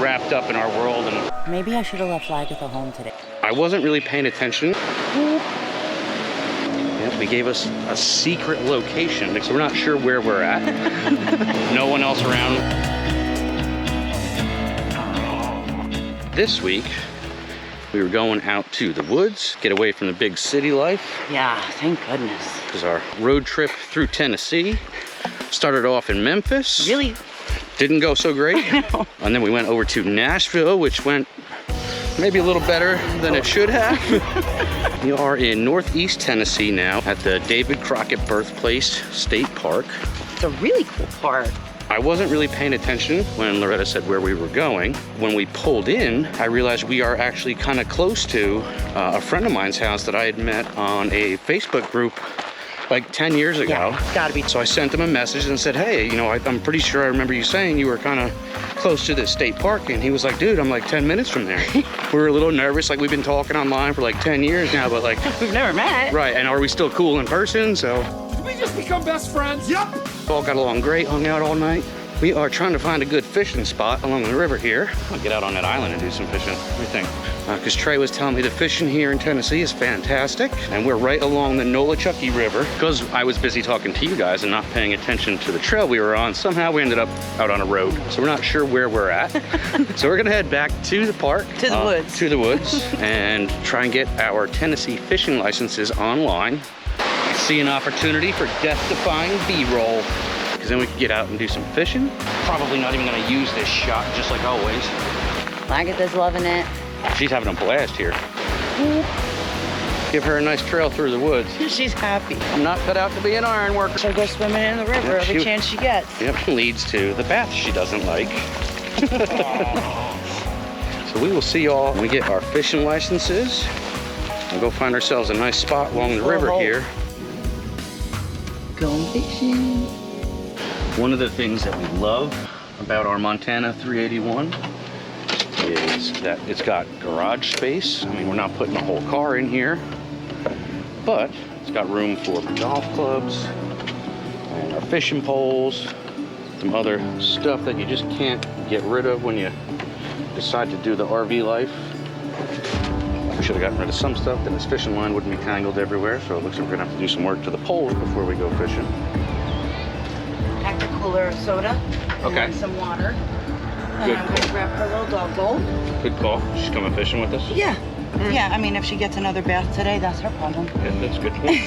wrapped up in our world. And maybe I should have left Lagatha home today. I wasn't really paying attention. Yeah, we gave us a secret location because we're not sure where we're at. No one else around. This week, we were going out to the woods, get away from the big city life. Yeah, thank goodness. Because our road trip through Tennessee started off in Memphis. Really? Didn't go so great. And then we went over to Nashville, which went maybe a little better than it should have. We are in Northeast Tennessee now at the David Crockett Birthplace State Park. It's a really cool park. I wasn't really paying attention when Loretta said where we were going. When we pulled in, I realized we are actually kind of close to a friend of mine's house that I had met on a Facebook group like 10 years ago. Yeah, it's gotta be. So I sent him a message and said, hey, you know, I'm pretty sure I remember you saying you were kind of close to this state park. And he was like, dude, I'm like 10 minutes from there. We were a little nervous, like we've been talking online for like 10 years now, but like. We've never met. Right, and are we still cool in person? So. Did we just become best friends? Yep. All got along great, hung out all night. We are trying to find a good fishing spot along the river here. I'll get out on that island and do some fishing. What do you think? Because Trey was telling me the fishing here in Tennessee is fantastic. And we're right along the Nolichucky River. Because I was busy talking to you guys and not paying attention to the trail we were on, somehow we ended up out on a road. So we're not sure where we're at. So we're gonna head back to the park. To the woods. To the woods and try and get our Tennessee fishing licenses online. See an opportunity for death-defying B-roll. Because then we can get out and do some fishing. Probably not even gonna use this shot, just like always. Lagatha's loving it. She's having a blast here. Give her a nice trail through the woods. She's happy. I'm not cut out to be an iron worker. She'll go swimming in the river every chance she gets. Yep, leads to the bath she doesn't like. So we will see y'all when we get our fishing licenses. We'll go find ourselves a nice spot along the river here. Going fishing. One of the things that we love about our Montana 381 is that it's got garage space. I mean, we're not putting a whole car in here, but it's got room for golf clubs and our fishing poles, some other stuff that you just can't get rid of when you decide to do the RV life. We should have gotten rid of some stuff, then this fishing line wouldn't be tangled everywhere, so it looks like we're gonna have to do some work to the poles before we go fishing. Pack a cooler of soda. Okay. And some water. And Good I'm gonna grab her little dog bowl. Good call. She's coming fishing with us? Yeah. Yeah, I mean, if she gets another bath today, that's her problem. Yeah, that's a good point.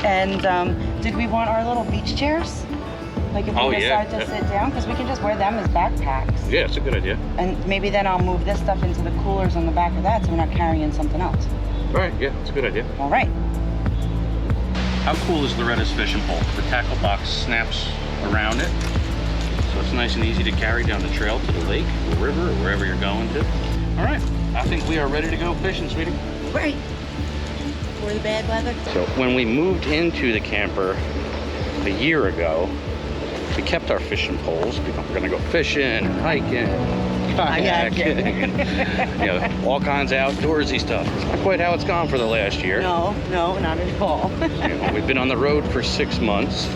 And did we want our little beach chairs? Like if we decide to sit down, because we can just wear them as backpacks. Yeah, it's a good idea. And maybe then I'll move this stuff into the coolers on the back of that so we're not carrying something else. All right, yeah, it's a good idea. All right. How cool is Loretta's fishing pole? The tackle box snaps around it. So it's nice and easy to carry down the trail to the lake, the river, or wherever you're going to. All right, I think we are ready to go fishing, sweetie. Right. For the bad weather. So when we moved into the camper a year ago, we kept our fishing poles because we're gonna go fishing, hiking, kayaking, and, you know, all kinds of outdoorsy stuff. It's not quite how it's gone for the last year. No, not at all. You know, we've been on the road for 6 months.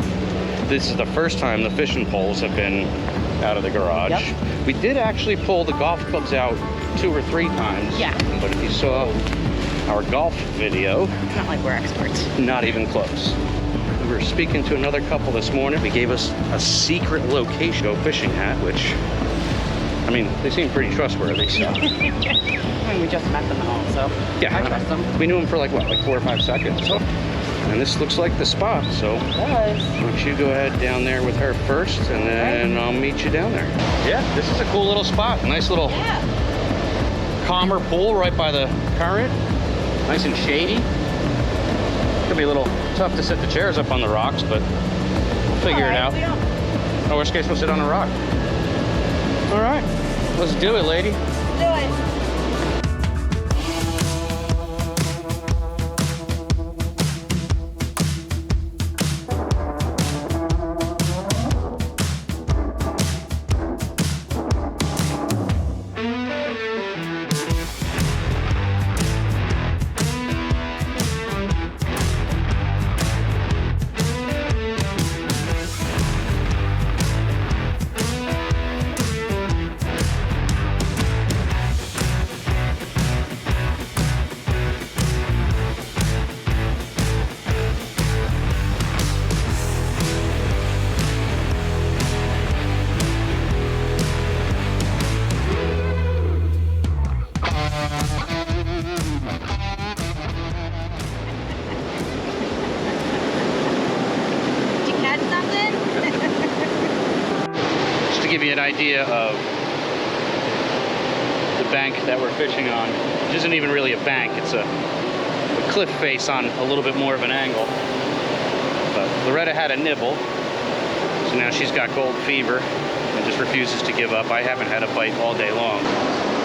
This is the first time the fishing poles have been out of the garage. Yep. We did actually pull the golf clubs out 2 or 3 times. Yeah. But if you saw our golf video, It's not like we're experts. not even close. We were speaking to another couple this morning. They gave us a secret location to go fishing at, which, I mean, they seem pretty trustworthy, so. I mean, we just met them and all, so Yeah, I trust them. we knew them for like, what, like 4 or 5 seconds? So. And this looks like the spot, so It does. why don't you go ahead down there with her first, and then I'll meet you down there. Yeah, this is a cool little spot. Nice little calmer pool right by the current. Nice and shady. Could be a little tough to set the chairs up on the rocks, but we'll figure it out. Oh, worst case, we'll sit on a rock. All right, let's do it, lady. Do it. idea of the bank that we're fishing on, it isn't even really a bank, it's a cliff face on a little bit more of an angle. But Loretta had a nibble, so now she's got gold fever and just refuses to give up. I haven't had a bite all day long.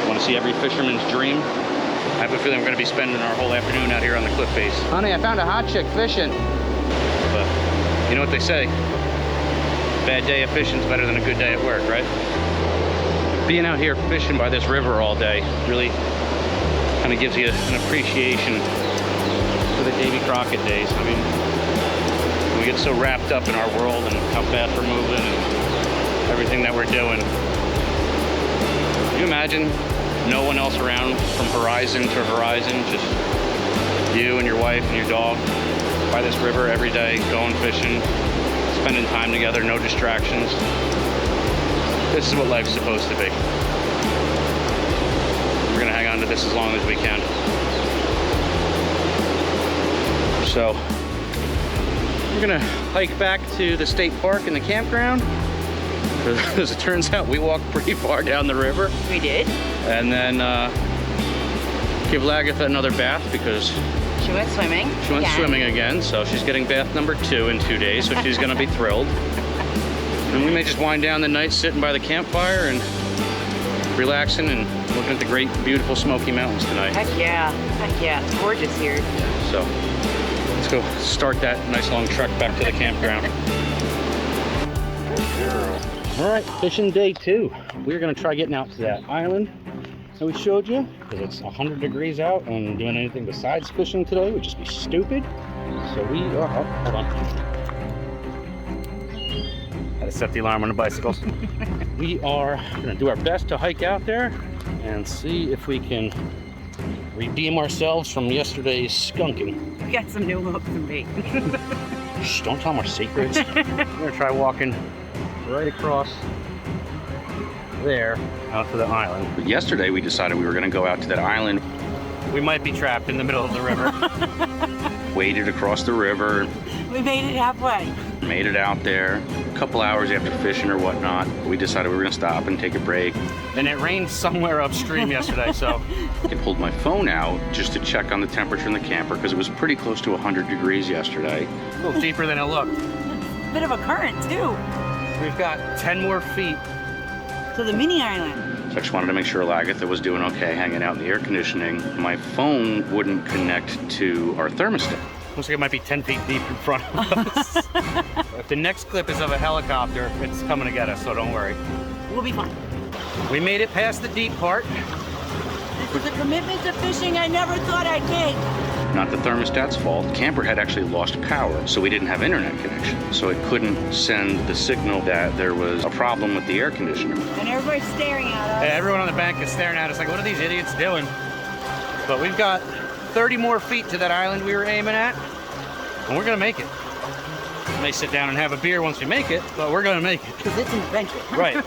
Want to see every fisherman's dream? I have a feeling we're going to be spending our whole afternoon out here on the cliff face. Honey, I found a hot chick fishing. But you know what they say? Bad day of fishing is better than a good day at work, right? Being out here fishing by this river all day really kind of gives you an appreciation for the Davy Crockett days. I mean, we get so wrapped up in our world and how fast we're moving and everything that we're doing. Can you imagine no one else around from horizon to horizon, just you and your wife and your dog by this river every day, going fishing, spending time together, no distractions. This is what life's supposed to be. We're gonna hang on to this as long as we can. So, we're gonna hike back to the state park and the campground. As it turns out, we walked pretty far down the river. We did. And then give Lagatha another bath because She went swimming. she went swimming again. So she's getting bath number 2 in 2 days. So she's gonna be thrilled. And we may just wind down the night sitting by the campfire and relaxing and looking at the great, beautiful Smoky Mountains tonight. Heck yeah. Heck yeah. It's gorgeous here. So let's go start that nice long trek back to the campground. All right, fishing day 2. We're gonna try getting out to that island that we showed you, because it's 100 degrees out, and doing anything besides fishing today would just be stupid. So we are, oh, hold on. Had to set the alarm on the bicycles. We are gonna do our best to hike out there and see if we can redeem ourselves from yesterday's skunking. We got some new hooks and bait. Shh, don't tell them our secrets. We're gonna try walking right across there out to the island. But yesterday we decided we were gonna go out to that island. We might be trapped in the middle of the river. Waded across the river. We made it halfway. Made it out there. A couple hours after fishing or whatnot, we decided we were gonna stop and take a break. And it rained somewhere upstream yesterday, so I pulled my phone out just to check on the temperature in the camper because it was pretty close to 100 degrees yesterday. A little deeper than it looked. Bit of a current too. We've got 10 more feet To the mini island. So I just wanted to make sure Lagatha was doing okay hanging out in the air conditioning. My phone wouldn't connect to our thermostat. Looks like it might be 10 feet deep in front of us. If the next clip is of a helicopter, it's coming to get us, so don't worry. We'll be fine. We made it past the deep part. This is a commitment to fishing I never thought I'd make. Not the thermostat's fault. The camper had actually lost power, so we didn't have internet connection. So it couldn't send the signal that there was a problem with the air conditioner. And everybody's staring at us. Everyone on the bank is staring at us like, what are these idiots doing? But we've got 30 more feet to that island we were aiming at, and we're gonna make it. We may sit down and have a beer once we make it, but we're gonna make it. Because it's an adventure. Right.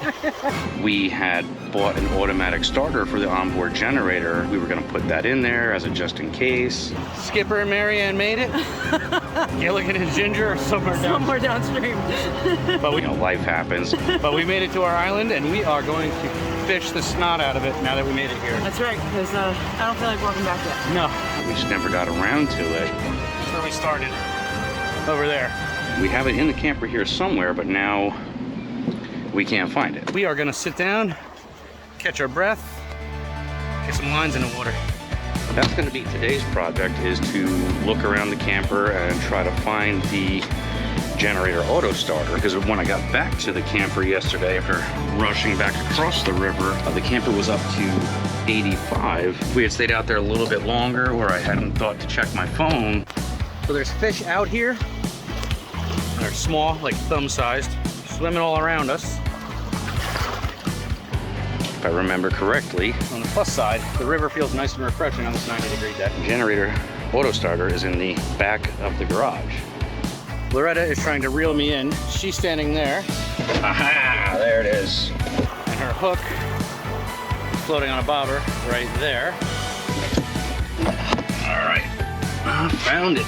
We had bought an automatic starter for the onboard generator. We were gonna put that in there as a just in case. Skipper and Marianne made it. Gilligan and Ginger are somewhere downstream. But we know life happens. But we made it to our island, and we are going to fish the snot out of it now that we made it here. That's right, because I don't feel like walking back yet. No, we just never got around to it. That's where we started, over there. We have it in the camper here somewhere, but now we can't find it. We are gonna sit down, catch our breath, get some lines in the water. That's gonna be today's project, is to look around the camper and try to find the generator auto starter, because when I got back to the camper yesterday after rushing back across the river, the camper was up to 85. We had stayed out there a little bit longer where I hadn't thought to check my phone. So there's fish out here. They're small, like thumb-sized, swimming all around us. If I remember correctly, on the plus side, the river feels nice and refreshing on this 90-degree day. Generator auto starter is in the back of the garage. Loretta is trying to reel me in. She's standing there. Aha! There it is. And her hook floating on a bobber right there. All right, I found it.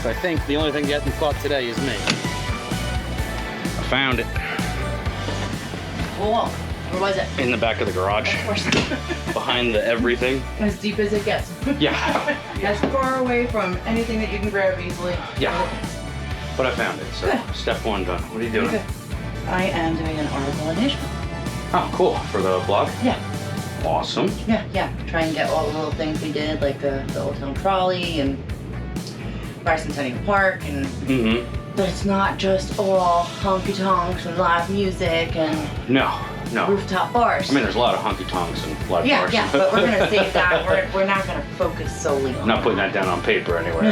So I think the only thing getting caught today is me. I found it. Whoa, where was it? In the back of the garage. Of course. Behind the everything. As deep as it gets. Yeah. As far away from anything that you can grab easily. Yeah. But I found it, so Good. step one done. What are you doing? Good. I am doing an article in Nashville. Oh, cool. For the blog? Yeah. Awesome. Yeah. Try and get all the little things we did, like the Old Town Trolley and Bicentennial Park, and but it's not just all honky tonks and live music and No. rooftop bars. I mean, there's a lot of honky tonks and live bars. Yeah, but we're gonna save that. We're not gonna focus solely on. I'm not putting that down on paper anyway.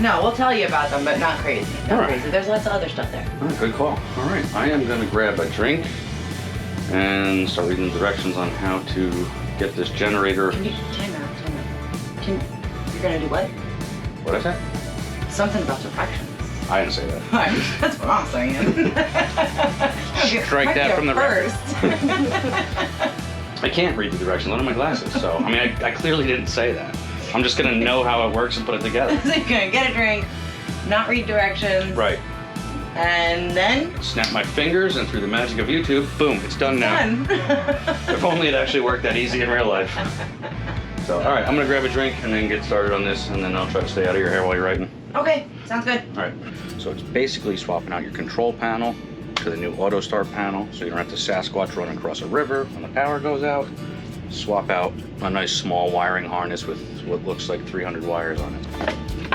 No, we'll tell you about them, but not crazy. All right. Crazy. There's lots of other stuff there. All right, good call. All right, I am gonna grab a drink and start reading the directions on how to get this generator. Can you time out? You're gonna do what? What did I say? Something about directions. I didn't say that. That's what I'm saying. Strike that from the record. first. I can't read the directions under my glasses, so I mean, I clearly didn't say that. I'm just gonna know how it works and put it together. So you're gonna get a drink, not read directions, Right. and then Snap my fingers, and through the magic of YouTube, boom, it's done now. done. If only it actually worked that easy in real life. So, all right, I'm gonna grab a drink and then get started on this, and then I'll try to stay out of your hair while you're writing. Okay, sounds good. All right, so it's basically swapping out your control panel to the new auto start panel, so you don't have to Sasquatch run across a river when the power goes out. Swap out a nice small wiring harness with what looks like 300 wires on it.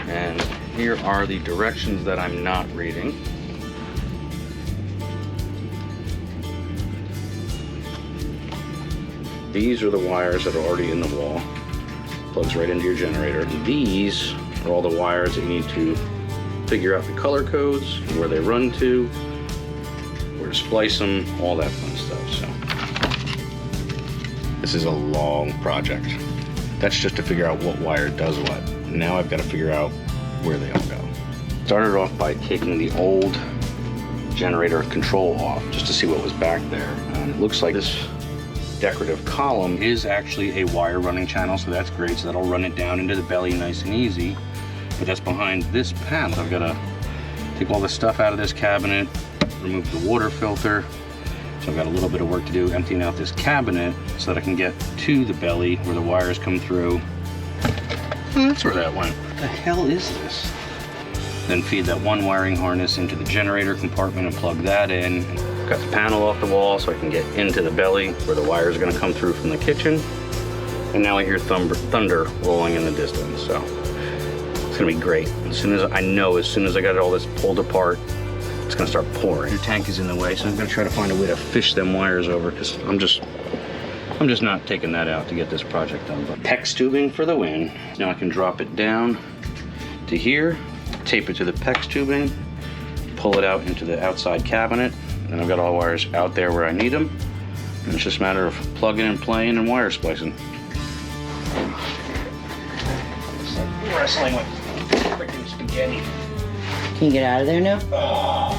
And here are the directions that I'm not reading. These are the wires that are already in the wall. Plugs right into your generator. These are all the wires that you need to figure out the color codes, where they run to, where to splice them, all that fun stuff. So this is a long project. That's just to figure out what wire does what. Now I've got to figure out where they all go. Started off by taking the old generator control off just to see what was back there. And it looks like this decorative column is actually a wire running channel, so that's great. So that'll run it down into the belly nice and easy. But that's behind this panel. I've got to take all the stuff out of this cabinet, remove the water filter. So I've got a little bit of work to do emptying out this cabinet so that I can get to the belly where the wires come through. Oh, that's where that went. What the hell is this? Then feed that one wiring harness into the generator compartment and plug that in. Got the panel off the wall so I can get into the belly where the wires are going to come through from the kitchen. And now I hear thunder rolling in the distance, so it's going to be great. As soon as I got all this pulled apart, it's going to start pouring. Your tank is in the way, so I'm going to try to find a way to fish them wires over, because I'm just not taking that out to get this project done. But PEX tubing for the win. Now I can drop it down to here, tape it to the PEX tubing, pull it out into the outside cabinet, and I've got all the wires out there where I need them. And it's just a matter of plugging and playing and wire splicing. It's like wrestling with freaking spaghetti. Can you get out of there now? Oh,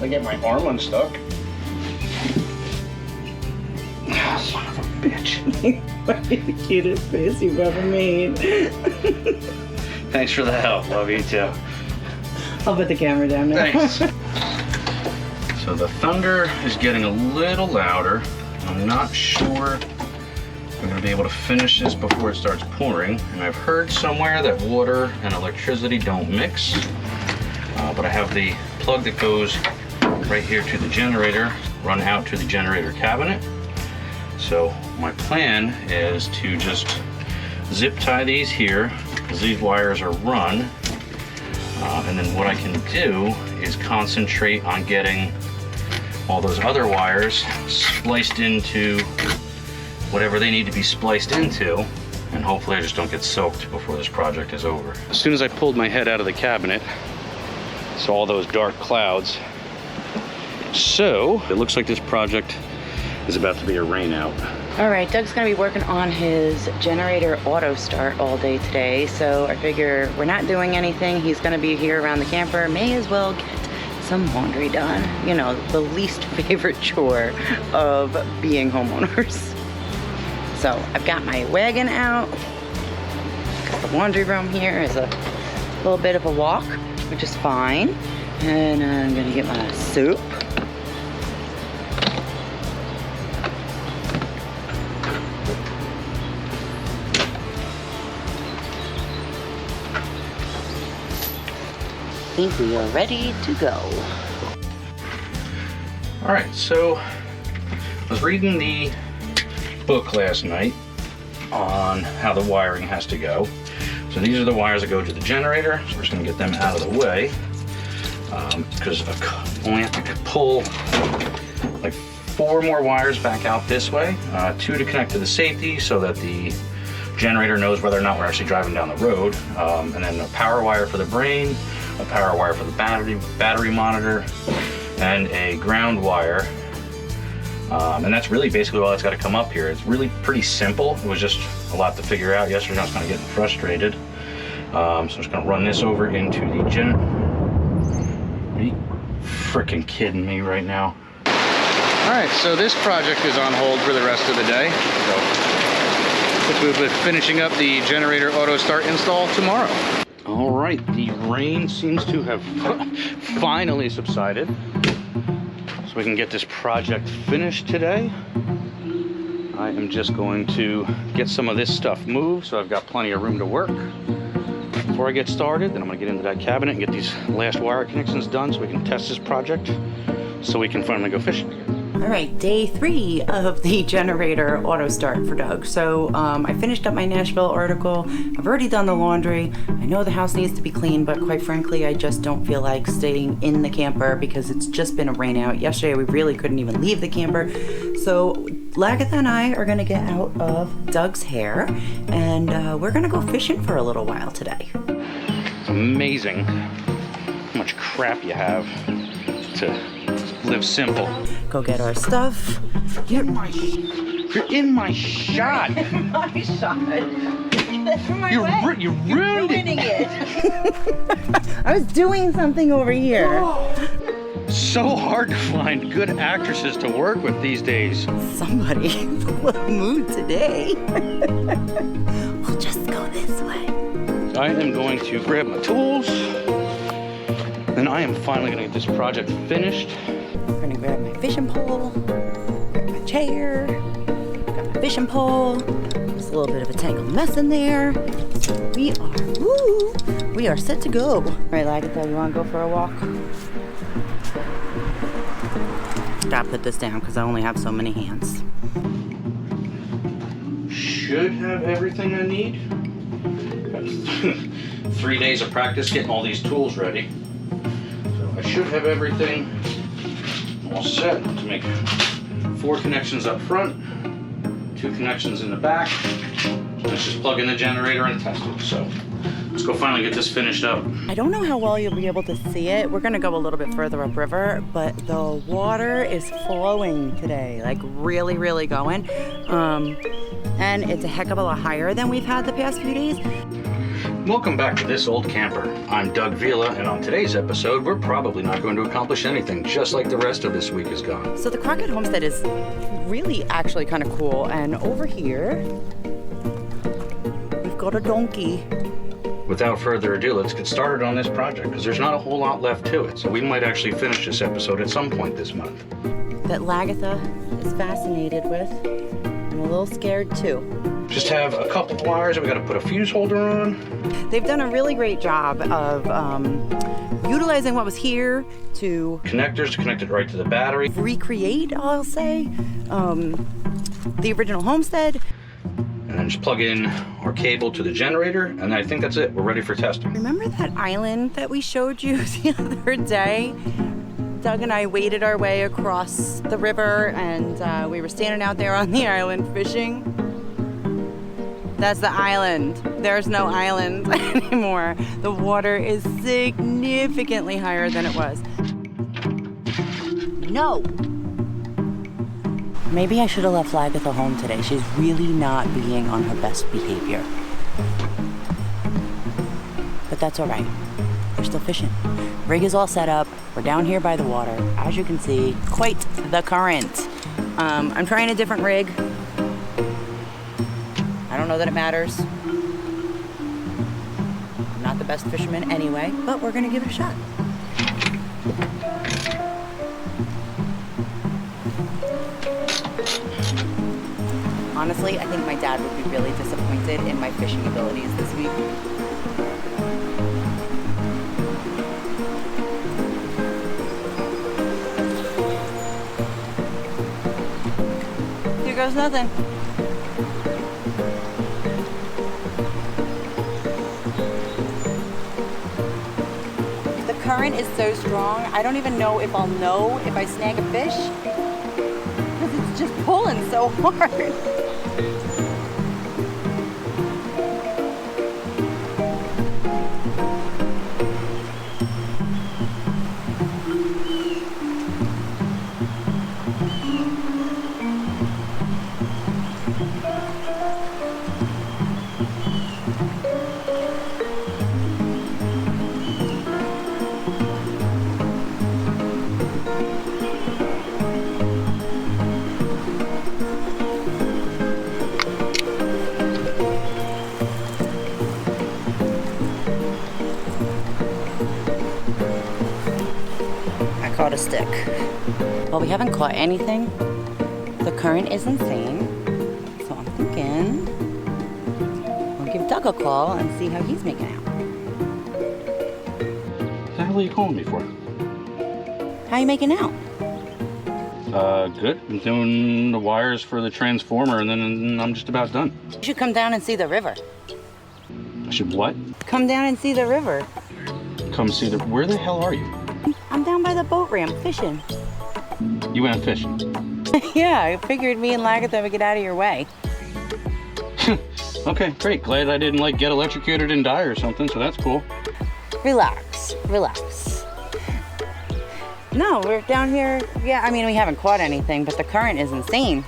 I get my arm unstuck. Oh, son of a bitch. The cutest face you've ever made. Thanks for the help. Love you too. I'll put the camera down now. Thanks. So the thunder is getting a little louder. I'm not sure if I'm going to be able to finish this before it starts pouring. And I've heard somewhere that water and electricity don't mix. But I have the plug that goes right here to the generator, run out to the generator cabinet. So my plan is to just zip tie these here, because these wires are run. And then what I can do is concentrate on getting all those other wires spliced into whatever they need to be spliced into, and hopefully I just don't get soaked before this project is over. As soon as I pulled my head out of the cabinet, saw all those dark clouds. So it looks like this project is about to be a rain out. All right, Doug's gonna be working on his generator auto start all day today, so I figure we're not doing anything. He's gonna be here around the camper. May as well get some laundry done. You know, the least favorite chore of being homeowners. So I've got my wagon out, because the laundry room here is a little bit of a walk, which is fine. And I'm gonna get my soup. think we are ready to go. All right, so I was reading the book last night on how the wiring has to go. So these are the wires that go to the generator. So we're just gonna get them out of the way because I only have to pull like 4 more wires back out this way, 2 to connect to the safety so that the generator knows whether or not we're actually driving down the road, and then a power wire for the brain, a power wire for the battery monitor, and a ground wire. And that's really basically all that's got to come up here. It's really pretty simple. It was just a lot to figure out yesterday. I was kind of getting frustrated. So I'm just going to run this over into the Are you freaking kidding me right now? All right, so this project is on hold for the rest of the day. So we'll be finishing up the generator auto start install tomorrow. All right, the rain seems to have finally subsided. So we can get this project finished today. I am just going to get some of this stuff moved so I've got plenty of room to work. Before I get started, then I'm gonna get into that cabinet and get these last wire connections done so we can test this project so we can finally go fishing again. All right, day 3 of the generator auto start for Doug. So I finished up my Nashville article. I've already done the laundry. I know the house needs to be clean, but quite frankly, I just don't feel like staying in the camper because it's just been a rain out. Yesterday, we really couldn't even leave the camper. So Lagatha and I are gonna get out of Doug's hair and we're gonna go fishing for a little while today. It's amazing how much crap you have to live simple. Go get our stuff. You're in my shot. My shot. You ruined it. I was doing something over here. So hard to find good actresses to work with these days. Somebody in a little mood today. We'll just go this way. I am going to grab my tools. And I am finally going to get this project finished. I'm gonna grab my fishing pole, grab my chair, grab my fishing pole. There's a little bit of a tangled mess in there. So we are set to go. All right, Lagatha, you wanna go for a walk? Gotta put this down because I only have so many hands. Should have everything I need. Got 3 days of practice getting all these tools ready. So I should have everything all set to make 4 connections up front, 2 connections in the back. Let's just plug in the generator and test it. So let's go finally get this finished up. I don't know how well you'll be able to see it. We're gonna go a little bit further upriver, but the water is flowing today, like really, really going. And it's a heck of a lot higher than we've had the past few days. Welcome back to This Old Camper. I'm Doug Vila, and on today's episode, we're probably not going to accomplish anything, just like the rest of this week is gone. So the Crockett homestead is really actually kind of cool, and over here, we've got a donkey. Without further ado, let's get started on this project, because there's not a whole lot left to it, so we might actually finish this episode at some point this month. That Lagatha is fascinated with, and a little scared too. Just have a couple wires that we got to put a fuse holder on. They've done a really great job of utilizing what was here to connectors to connect it right to the battery. Recreate, I'll say, the original homestead. And then just plug in our cable to the generator, and I think that's it. We're ready for testing. Remember that island that we showed you the other day? Doug and I waded our way across the river, and we were standing out there on the island fishing. That's the island. There's no island anymore. The water is significantly higher than it was. No. Maybe I should have left Lagatha home today. She's really not being on her best behavior. But that's all right. We're still fishing. Rig is all set up. We're down here by the water. As you can see, quite the current. I'm trying a different rig. I don't know that it matters. I'm not the best fisherman anyway, but we're gonna give it a shot. Honestly, I think my dad would be really disappointed in my fishing abilities this week. goes nothing. The current is so strong, I don't even know if I'll know if I snag a fish. Because it's just pulling so hard. Caught a stick. Well, we haven't caught anything. The current is insane. So I'm thinking we'll give Doug a call and see how he's making out. What the hell are you calling me for? How you making out? Good. I'm doing the wires for the transformer and then I'm just about done. You should come down and see the river. I should what? Come down and see the river. Come see the... Where the hell are you? I'm down by the boat ramp fishing. You went fishing? Yeah, I figured me and Lagatha would get out of your way. Okay, great. Glad I didn't like get electrocuted and die or something, so that's cool. Relax, relax. No, we're down here. Yeah, I mean, we haven't caught anything, but the current is insane.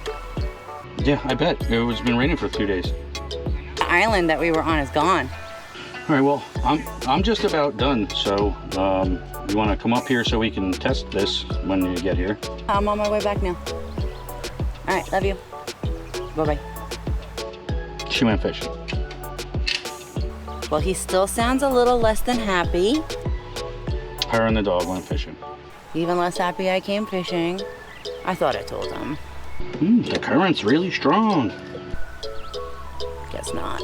Yeah, I bet. It's been raining for 2 days. The island that we were on is gone. All right, well, I'm just about done, so you want to come up here so we can test this when you get here? I'm on my way back now. All right, love you. Bye-bye. She went fishing. Well, he still sounds a little less than happy. Her and the dog went fishing. Even less happy I came fishing. I thought I told him. The current's really strong. Guess not.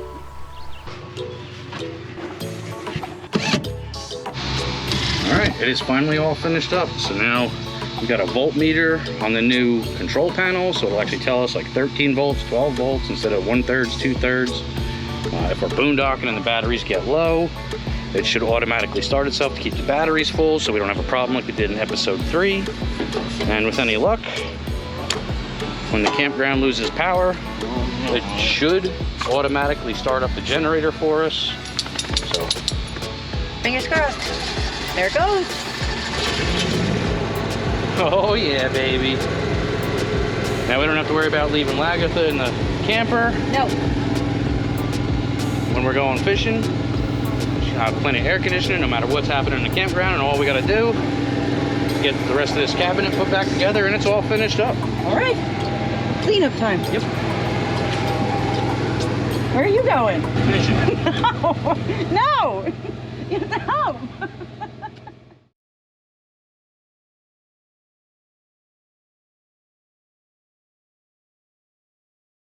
All right, it is finally all finished up. So now we got a voltmeter on the new control panel, so it'll actually tell us like 13 volts, 12 volts instead of 1/3, 2/3. If we're boondocking and the batteries get low, it should automatically start itself to keep the batteries full so we don't have a problem like we did in episode 3. And with any luck, when the campground loses power, it should automatically start up the generator for us. So, Fingers crossed. There it goes. oh yeah, baby. Now we don't have to worry about leaving Lagatha in the camper. No. When we're going fishing, we should have plenty of air conditioning no matter what's happening in the campground, and all we gotta do is get the rest of this cabinet put back together and it's all finished up. All right. Cleanup time. Yep. Where are you going? Fishing. No. No.